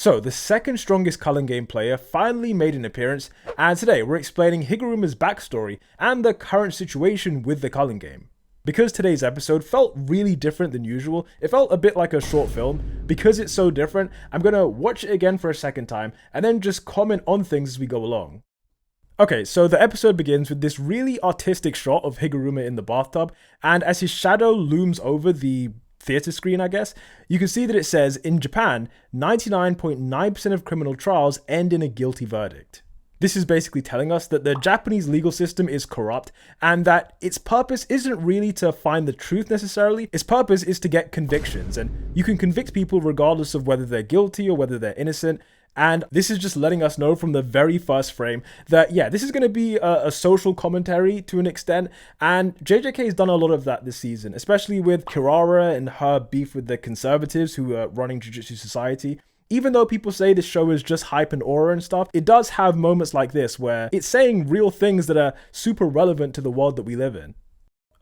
So, the second strongest culling game player finally made an appearance, and today we're explaining Higuruma's backstory and the current situation with the culling game. Because today's episode felt really different than usual, it felt a bit like a short film. Because it's so different, I'm gonna watch it again for a second time, and then just comment on things as we go along. Okay, so the episode begins with this really artistic shot of Higuruma in the bathtub, and as his shadow looms over the theater screen, I guess, you can see that it says, in Japan, 99.9% of criminal trials end in a guilty verdict. This is basically telling us that the Japanese legal system is corrupt and that its purpose isn't really to find the truth necessarily. Its purpose is to get convictions, and you can convict people regardless of whether they're guilty or whether they're innocent. And this is just letting us know from the very first frame that, yeah, this is going to be a social commentary to an extent. And JJK has done a lot of that this season, especially with Kirara and her beef with the conservatives who are running Jujutsu Society. Even though people say this show is just hype and aura and stuff, it does have moments like this where it's saying real things that are super relevant to the world that we live in.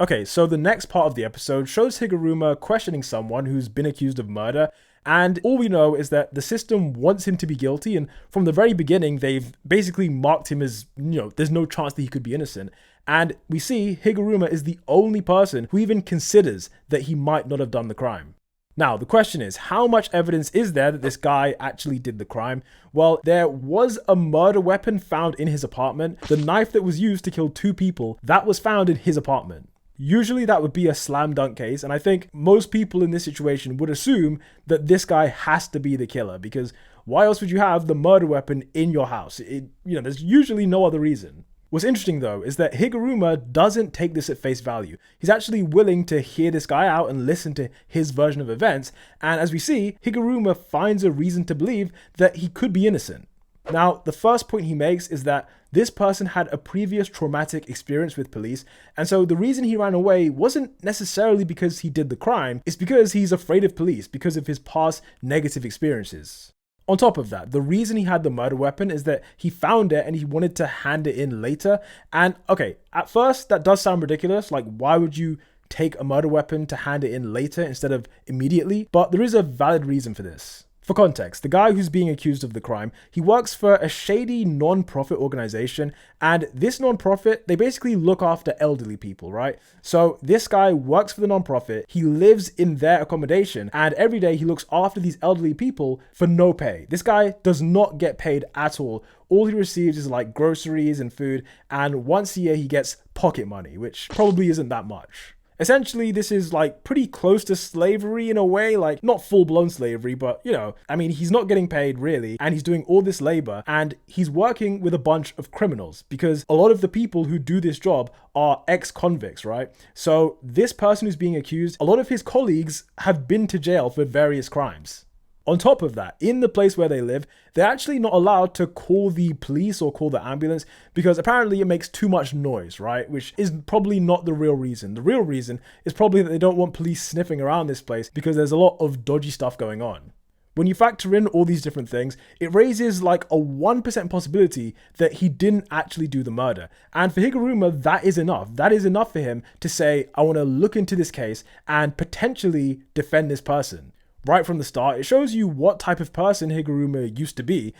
Okay, so the next part of the episode shows Higuruma questioning someone who's been accused of murder. And all we know is that the system wants him to be guilty, and from the very beginning, they've basically marked him as, there's no chance that he could be innocent. And we see Higuruma is the only person who even considers that he might not have done the crime. Now, the question is, how much evidence is there that this guy actually did the crime? Well, there was a murder weapon found in his apartment. The knife that was used to kill 2 people, that was found in his apartment. Usually that would be a slam dunk case, and I think most people in this situation would assume that this guy has to be the killer, because why else would you have the murder weapon in your house? There's usually no other reason. What's interesting though is that Higuruma doesn't take this at face value. He's actually willing to hear this guy out and listen to his version of events, and as we see, Higuruma finds a reason to believe that he could be innocent. Now, the first point he makes is that this person had a previous traumatic experience with police, and so the reason he ran away wasn't necessarily because he did the crime, it's because he's afraid of police because of his past negative experiences. On top of that, the reason he had the murder weapon is that he found it and he wanted to hand it in later. And okay, at first that does sound ridiculous, like why would you take a murder weapon to hand it in later instead of immediately? But there is a valid reason for this. For context, the guy who's being accused of the crime, he works for a shady non-profit organization, and this non-profit, they basically look after elderly people, right? So this guy works for the non-profit, he lives in their accommodation, and every day he looks after these elderly people for no pay. This guy does not get paid at all. All he receives is like groceries and food, and once a year he gets pocket money, which probably isn't that much. Essentially, this is like pretty close to slavery in a way, like not full-blown slavery, but he's not getting paid really, and he's doing all this labor, and he's working with a bunch of criminals because a lot of the people who do this job are ex-convicts, right? So this person who's being accused, a lot of his colleagues have been to jail for various crimes. On top of that, in the place where they live, they're actually not allowed to call the police or call the ambulance because apparently it makes too much noise, right? Which is probably not the real reason. The real reason is probably that they don't want police sniffing around this place because there's a lot of dodgy stuff going on. When you factor in all these different things, it raises like a 1% possibility that he didn't actually do the murder. And for Higuruma, that is enough. That is enough for him to say, I want to look into this case and potentially defend this person. Right from the start, it shows you what type of person Higuruma used to be,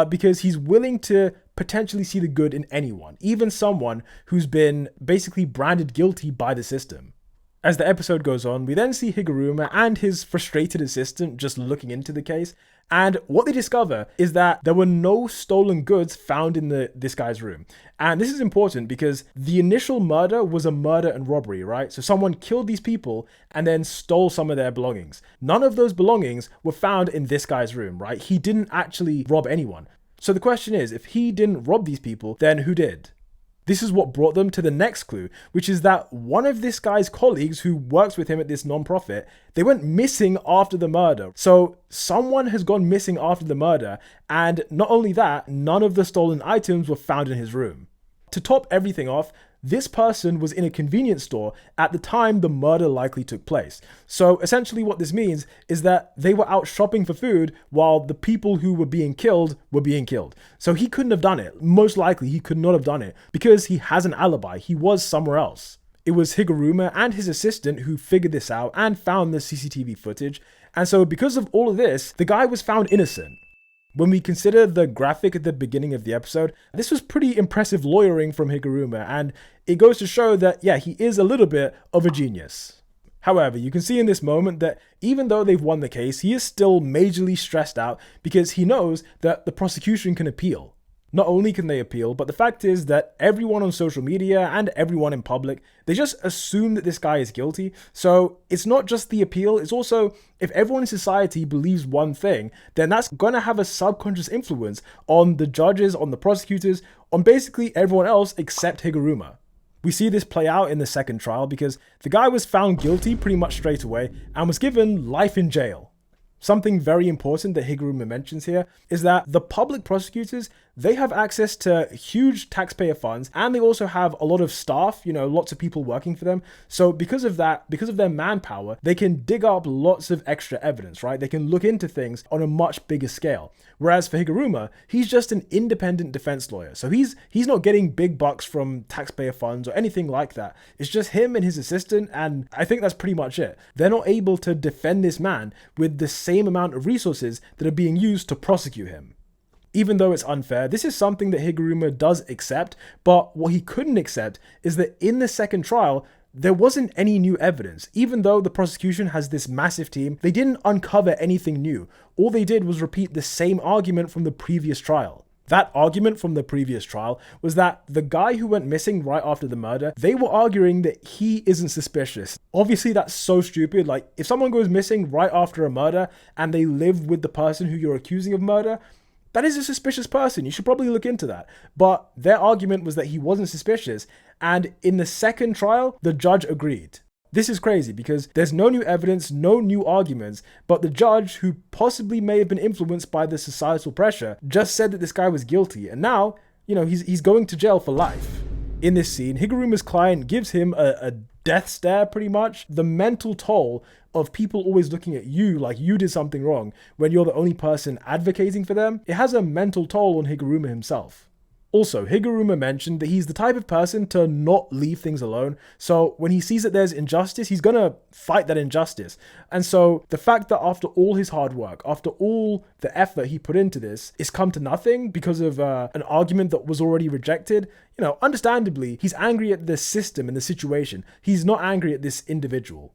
because he's willing to potentially see the good in anyone, even someone who's been basically branded guilty by the system. As the episode goes on, we then see Higuruma and his frustrated assistant just looking into the case, and what they discover is that there were no stolen goods found in this guy's room. And this is important because the initial murder was a murder and robbery, right? So someone killed these people and then stole some of their belongings. None of those belongings were found in this guy's room, right? He didn't actually rob anyone. So the question is, if he didn't rob these people, then who did? This is what brought them to the next clue, which is that one of this guy's colleagues who works with him at this non-profit, they went missing after the murder. So someone has gone missing after the murder, and not only that, none of the stolen items were found in his room. To top everything off, this person was in a convenience store at the time the murder likely took place. So essentially what this means is that they were out shopping for food while the people who were being killed were being killed. So he couldn't have done it. Most likely he could not have done it because he has an alibi. He was somewhere else. It was Higuruma and his assistant who figured this out and found the CCTV footage. And so because of all of this, the guy was found innocent. When we consider the graphic at the beginning of the episode, this was pretty impressive lawyering from Higuruma, and it goes to show that, yeah, he is a little bit of a genius. However, you can see in this moment that even though they've won the case, he is still majorly stressed out because he knows that the prosecution can appeal. Not only can they appeal, but the fact is that everyone on social media and everyone in public, they just assume that this guy is guilty. So it's not just the appeal, it's also if everyone in society believes one thing, then that's going to have a subconscious influence on the judges, on the prosecutors, on basically everyone else except Higuruma. We see this play out in the second trial because the guy was found guilty pretty much straight away and was given life in jail. Something very important that Higuruma mentions here is that the public prosecutors, they have access to huge taxpayer funds and they also have a lot of staff, lots of people working for them. So because of that, because of their manpower, they can dig up lots of extra evidence, right? They can look into things on a much bigger scale. Whereas for Higuruma, he's just an independent defense lawyer. So he's not getting big bucks from taxpayer funds or anything like that. It's just him and his assistant, and I think that's pretty much it. They're not able to defend this man with the same amount of resources that are being used to prosecute him. Even though it's unfair, this is something that Higuruma does accept, but what he couldn't accept is that in the second trial, there wasn't any new evidence. Even though the prosecution has this massive team, they didn't uncover anything new. All they did was repeat the same argument from the previous trial. That argument from the previous trial was that the guy who went missing right after the murder, they were arguing that he isn't suspicious. Obviously, that's so stupid. Like, if someone goes missing right after a murder and they live with the person who you're accusing of murder, that is a suspicious person. You should probably look into that. But their argument was that he wasn't suspicious. And in the second trial, the judge agreed. This is crazy because there's no new evidence, no new arguments, but the judge, who possibly may have been influenced by the societal pressure, just said that this guy was guilty. And now, he's going to jail for life. In this scene, Higuruma's client gives him a death stare pretty much. The mental toll of people always looking at you like you did something wrong when you're the only person advocating for them, it has a mental toll on Higuruma himself. Also, Higuruma mentioned that he's the type of person to not leave things alone, so when he sees that there's injustice, he's gonna fight that injustice. And so the fact that after all his hard work, after all the effort he put into this, it's come to nothing because of an argument that was already rejected, understandably, he's angry at the system and the situation. He's not angry at this individual.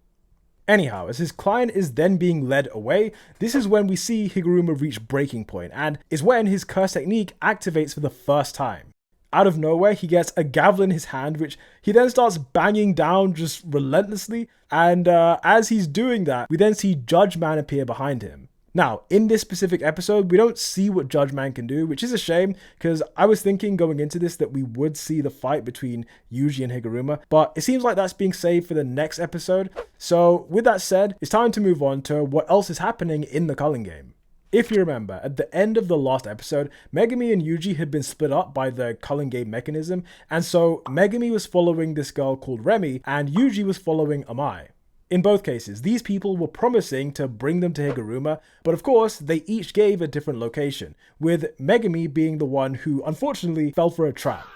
Anyhow, as his client is then being led away, this is when we see Higuruma reach breaking point, and is when his curse technique activates for the first time. Out of nowhere, he gets a gavel in his hand, which he then starts banging down just relentlessly, and as he's doing that, we then see Judgeman appear behind him. Now, in this specific episode, we don't see what Judgeman can do, which is a shame, because I was thinking going into this that we would see the fight between Yuji and Higuruma, but it seems like that's being saved for the next episode. So with that said, it's time to move on to what else is happening in the culling game. If you remember, at the end of the last episode, Megumi and Yuji had been split up by the culling game mechanism, and so Megumi was following this girl called Remi, and Yuji was following Amai. In both cases, these people were promising to bring them to Higuruma, but of course, they each gave a different location, with Megumi being the one who unfortunately fell for a trap.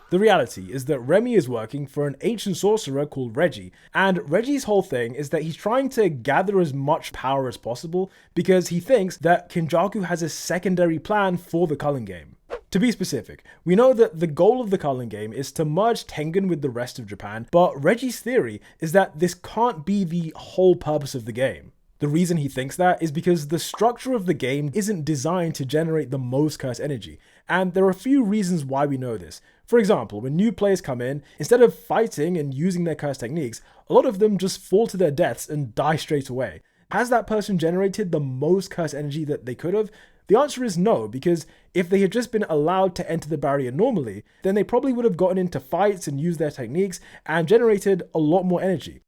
The reality is that Remi is working for an ancient sorcerer called Reggie, and Reggie's whole thing is that he's trying to gather as much power as possible because he thinks that Kenjaku has a secondary plan for the culling game. To be specific, we know that the goal of the culling game is to merge Tengen with the rest of Japan, but Reggie's theory is that this can't be the whole purpose of the game. The reason he thinks that is because the structure of the game isn't designed to generate the most curse energy, and there are a few reasons why we know this. For example, when new players come in, instead of fighting and using their curse techniques, a lot of them just fall to their deaths and die straight away. Has that person generated the most curse energy that they could have? The answer is no, because if they had just been allowed to enter the barrier normally, then they probably would have gotten into fights and used their techniques and generated a lot more energy.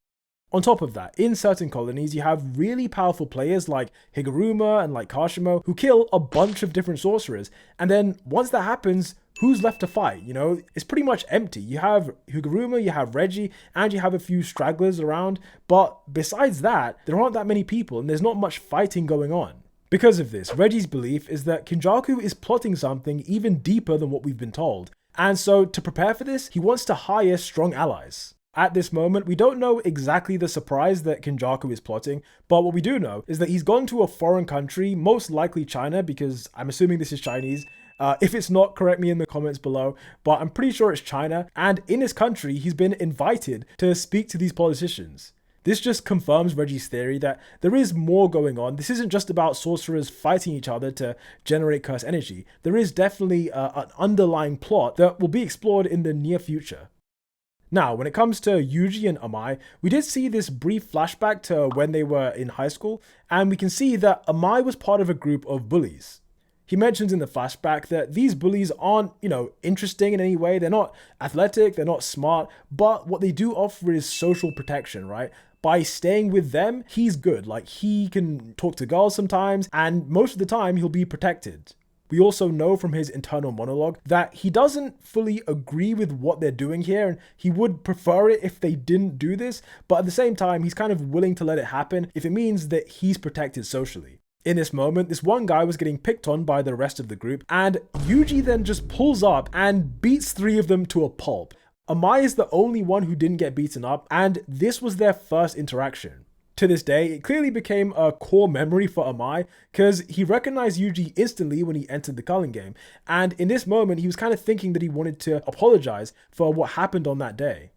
On top of that, in certain colonies, you have really powerful players like Higuruma and like Kashimo who kill a bunch of different sorcerers, and then once that happens, who's left to fight? It's pretty much empty. You have Higuruma, you have Reggie, and you have a few stragglers around, but besides that, there aren't that many people and there's not much fighting going on. Because of this, Reggie's belief is that Kenjaku is plotting something even deeper than what we've been told. And so to prepare for this, he wants to hire strong allies. At this moment, we don't know exactly the surprise that Kenjaku is plotting, but what we do know is that he's gone to a foreign country, most likely China, because I'm assuming this is Chinese. If it's not, correct me in the comments below, but I'm pretty sure it's China, and in this country, he's been invited to speak to these politicians. This just confirms Reggie's theory that there is more going on. This isn't just about sorcerers fighting each other to generate curse energy. There is definitely an underlying plot that will be explored in the near future. Now, when it comes to Yuji and Amai, we did see this brief flashback to when they were in high school, and we can see that Amai was part of a group of bullies. He mentions in the flashback that these bullies aren't, interesting in any way. They're not athletic, they're not smart, but what they do offer is social protection, right? By staying with them, he's good. Like, he can talk to girls sometimes, and most of the time he'll be protected. We also know from his internal monologue that he doesn't fully agree with what they're doing here, and he would prefer it if they didn't do this, but at the same time, he's kind of willing to let it happen if it means that he's protected socially. In this moment, this one guy was getting picked on by the rest of the group, and Yuji then just pulls up and beats 3 of them to a pulp. Amai is the only one who didn't get beaten up, and this was their first interaction. To this day, it clearly became a core memory for Amai, because he recognized Yuji instantly when he entered the culling game, and in this moment he was kind of thinking that he wanted to apologize for what happened on that day.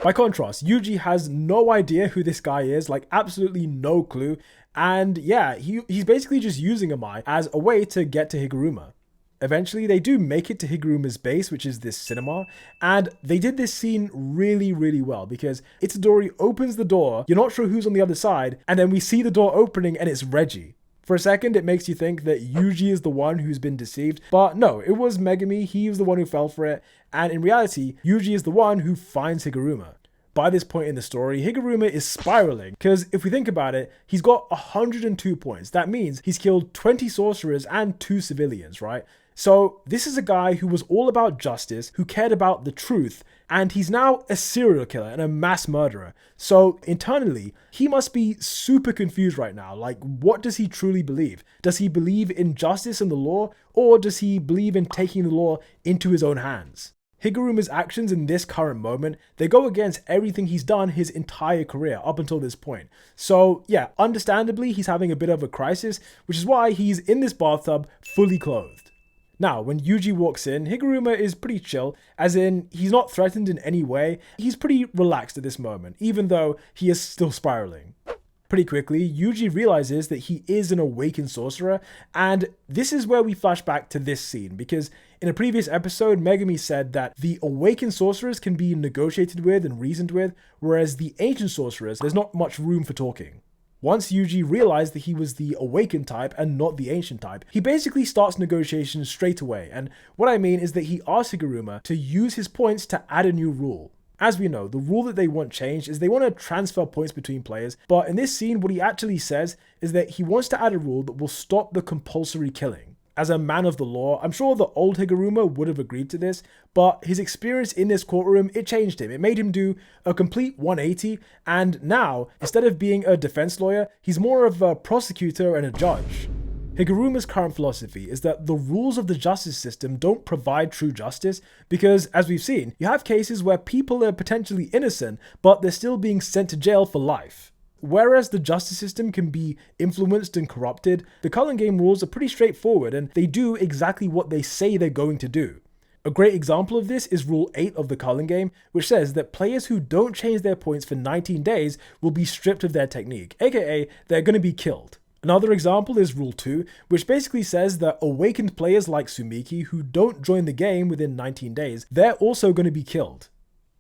By contrast, Yuji has no idea who this guy is, like absolutely no clue, and yeah, he's basically just using Amai as a way to get to Higuruma. Eventually, they do make it to Higuruma's base, which is this cinema, and they did this scene really, really well because Itadori opens the door, you're not sure who's on the other side, and then we see the door opening and it's Reggie. For a second, it makes you think that Yuji is the one who's been deceived, but no, it was Megumi, he was the one who fell for it, and in reality, Yuji is the one who finds Higuruma. By this point in the story, Higuruma is spiraling, because if we think about it, he's got 102 points. That means he's killed 20 sorcerers and 2 civilians, right? So this is a guy who was all about justice, who cared about the truth, and he's now a serial killer and a mass murderer. So internally, he must be super confused right now. Like, what does he truly believe? Does he believe in justice and the law, or does he believe in taking the law into his own hands? Higuruma's actions in this current moment, they go against everything he's done his entire career up until this point. So yeah, understandably, he's having a bit of a crisis, which is why he's in this bathtub fully clothed. Now, when Yuji walks in, Higuruma is pretty chill, as in, he's not threatened in any way. He's pretty relaxed at this moment, even though he is still spiraling. Pretty quickly, Yuji realizes that he is an awakened sorcerer, and this is where we flash back to this scene, because in a previous episode, Megumi said that the awakened sorcerers can be negotiated with and reasoned with, whereas the ancient sorcerers, there's not much room for talking. Once Yuji realized that he was the awakened type and not the ancient type, he basically starts negotiations straight away, and what I mean is that he asks Higuruma to use his points to add a new rule. As we know, the rule that they want changed is they want to transfer points between players, but in this scene, what he actually says is that he wants to add a rule that will stop the compulsory killing. As a man of the law, I'm sure the old Higuruma would have agreed to this, but his experience in this courtroom, it changed him. It made him do a complete 180, and now, instead of being a defense lawyer, he's more of a prosecutor and a judge. Higuruma's current philosophy is that the rules of the justice system don't provide true justice because, as we've seen, you have cases where people are potentially innocent, but they're still being sent to jail for life. Whereas the justice system can be influenced and corrupted, the culling game rules are pretty straightforward and they do exactly what they say they're going to do. A great example of this is Rule 8 of the culling game, which says that players who don't change their points for 19 days will be stripped of their technique, aka they're going to be killed. Another example is Rule 2, which basically says that awakened players like Sumiki who don't join the game within 19 days, they're also going to be killed.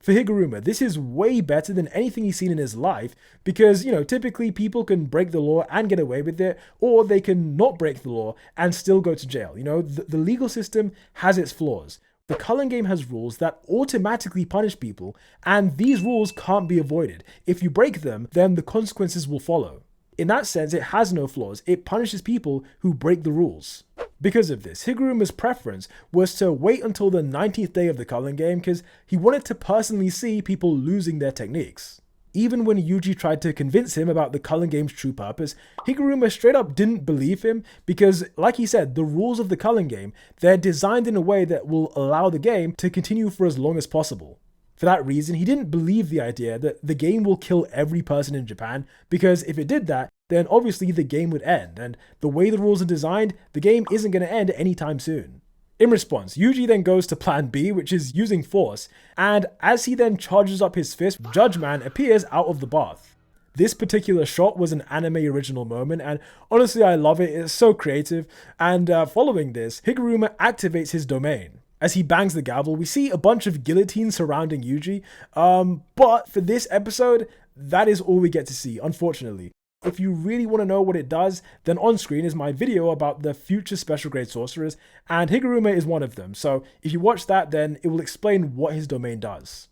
For Higuruma, this is way better than anything he's seen in his life because, typically people can break the law and get away with it, or they can not break the law and still go to jail. The legal system has its flaws. The culling game has rules that automatically punish people, and these rules can't be avoided. If you break them, then the consequences will follow. In that sense, it has no flaws. It punishes people who break the rules. Because of this, Higuruma's preference was to wait until the 19th day of the culling game because he wanted to personally see people losing their techniques. Even when Yuji tried to convince him about the culling game's true purpose, Higuruma straight up didn't believe him because, like he said, the rules of the culling game, they're designed in a way that will allow the game to continue for as long as possible. For that reason, he didn't believe the idea that the game will kill every person in Japan, because if it did that, then obviously the game would end, and the way the rules are designed, the game isn't going to end anytime soon. In response, Yuji then goes to plan B, which is using force, and as he then charges up his fist, Judgeman appears out of the bath. This particular shot was an anime original moment, and honestly I love it, it's so creative, and following this, Higuruma activates his domain. As he bangs the gavel, we see a bunch of guillotines surrounding Yuji, but for this episode, that is all we get to see, unfortunately. If you really want to know what it does, then on screen is my video about the future special grade sorcerers, and Higuruma is one of them, so if you watch that, then it will explain what his domain does.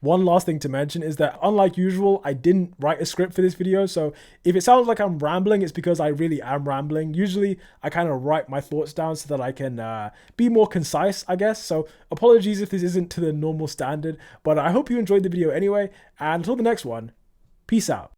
One last thing to mention is that, unlike usual, I didn't write a script for this video, so if it sounds like I'm rambling, it's because I really am rambling. Usually, I kind of write my thoughts down so that I can be more concise, I guess, so apologies if this isn't to the normal standard, but I hope you enjoyed the video anyway, and until the next one, peace out.